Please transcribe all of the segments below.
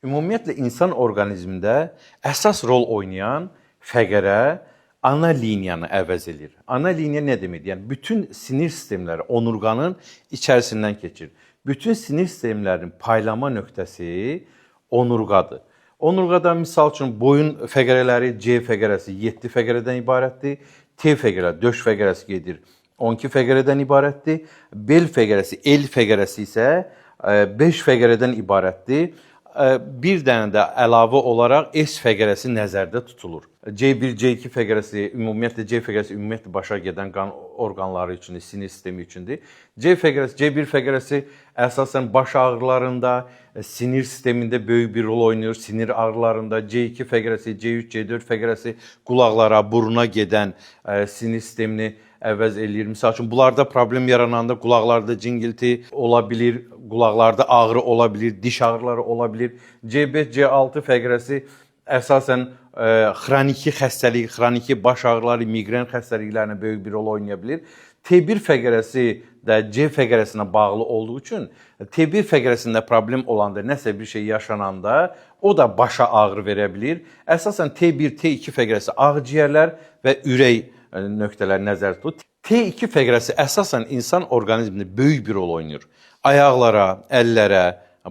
Ümumiyyətlə, insan orqanizmində əsas rol oynayan fəqərə ana liniyanı əvəz edir. Ana liniya nə deməkdir? Yəni, bütün sinir sistemləri onurğanın içərisindən keçir. Bütün sinir sistemlərinin paylama nöqtəsi onurğadır. Onurğada, misal üçün, boyun fəqərələri C fəqərəsi 7 fəqərədən ibarətdir. T fəqərə, döş fəqərəsi gedir 12 fəqərədən ibarətdir. Bel fəqərəsi, el fəqərəsi isə 5 fəqərədən ibarətdir. Bir dənə də əlavə olaraq S fəqərəsi nəzərdə tutulur. C1, C2 fəqərəsi, ümumiyyətlə C fəqərəsi ümumiyyətlə başa gedən qan orqanları üçündür, sinir sistemi üçündür. C1 fəqərəsi əsasən baş ağrılarında, sinir sistemində böyük bir rol oynayır. Sinir ağrılarında C2 fəqərəsi, C3, C4 fəqərəsi qulaqlara, buruna gedən sinir sistemini əvəz eləyir. Misal üçün, bunlarda problem yarananda qulaqlarda cingilti ola bilir, qulaqlarda ağrı ola bilir, diş ağrıları ola bilir. C5, C6 fəqərəsi əsasən xroniki xəstəlik, xroniki baş ağrıları, miqren xəstəliklərinə böyük bir rol oynaya bilir. T1 fəqərəsi də C fəqərəsinə bağlı olduğu üçün T1 fəqərəsində problem olanda, nəsə bir şey yaşananda o da başa ağrı verə bilir. Əsasən T1, T2 fəqərəsi ağciyərlər və ürək nöqtələri nəzərdə tutulur. T2 fəqərəsi əsasən insan orqanizmində böyük bir rol oynayır. Ayaqlara, əllərə,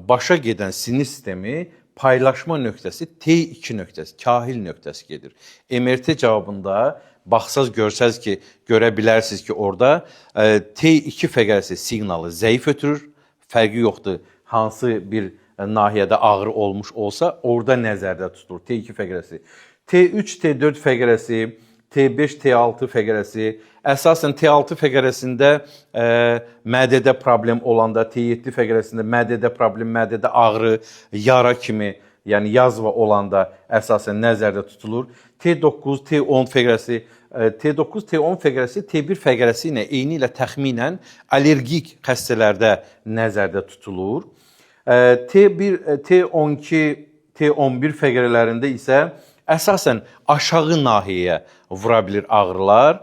başa gedən sinir sistemi paylaşma nöqtəsi T2 nöqtəsi, kahil nöqtəsi gedir. MRT cavabında baxsaz görsəz ki, görə bilərsiniz ki, orada T2 fəqərəsi siqnalı zəif ötürür. Fərqi yoxdur, hansı bir nahiyədə ağrı olmuş olsa, orada nəzərdə tutulur T2 fəqərəsi. T3, T4 fəqərəsi, T5, T6 fəqərəsi, əsasən T6 fəqərəsində mədədə problem olanda, T7 fəqərəsində mədədə problem, mədədə ağrı, yara kimi, yəni yazva olanda əsasən nəzərdə tutulur. T9, T10 fəqərəsi, T9, T10 fəqərəsi T1 fəqərəsi ilə eyni ilə təxminən allergik xəstələrdə nəzərdə tutulur. T1, T12, T11 fəqərələrində isə əsasən aşağı nahiyəyə vura bilir ağrılar.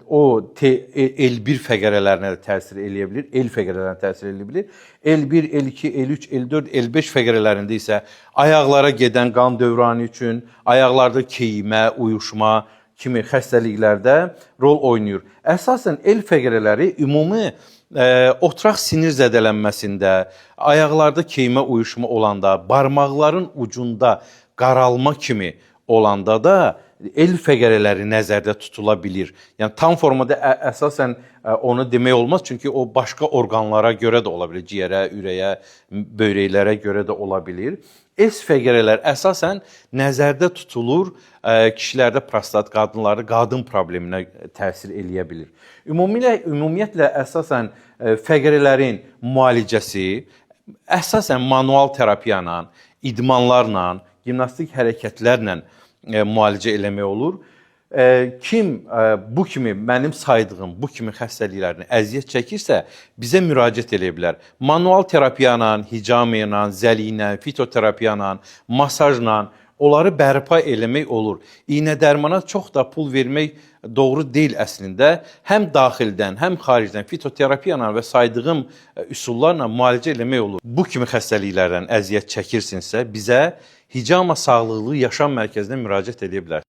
O L1 fəqərələrinə də təsir eləyə bilir, L fəqərələrinə təsir eləyə bilir. L1, L2, L3, L4, L5 fəqərələrində isə ayaqlara gedən qan dövranı üçün, ayaqlarda keyimə, uyuşma kimi xəstəliklərdə rol oynayır. Əsasən L fəqərələri ümumi oturaq sinir zədələnməsində, ayaqlarda keyimə, uyuşma olanda, barmaqların ucunda qaralma kimi olanda da el fəqərələri nəzərdə tutula bilir. Yəni, tam formada əsasən onu demək olmaz, çünki o başqa orqanlara görə də ola bilir, ciyərə, ürəyə, böyrəklərə görə də ola bilir. S fəqərələr əsasən nəzərdə tutulur, kişilərdə prostat, qadınlarda qadın probleminə təsir eləyə bilir. Ümumiyyətlə, əsasən fəqərələrin müalicəsi əsasən manual terapiya ilə, idmanlarla, gimnastik hərəkətlərlə müalicə eləmək olur. Kim bu kimi, mənim saydığım bu kimi xəstəliklərini əziyyət çəkirsə, bizə müraciət eləyə bilər. Manual terapiya ilə, hicama ilə, zəli ilə, fitoterapiya ilə, masajla onları bərpa eləmək olur. İynə dərmana çox da pul vermək doğru deyil əslində. Həm daxildən, həm xaricdən fitoterapiya ilə və saydığım üsullarla müalicə eləmək olur. Bu kimi xəstəliklərdən əziyyət çəkirsinizsə, bizə Hicama Sağlıqlı Yaşam Mərkəzinə müraciət edə bilər.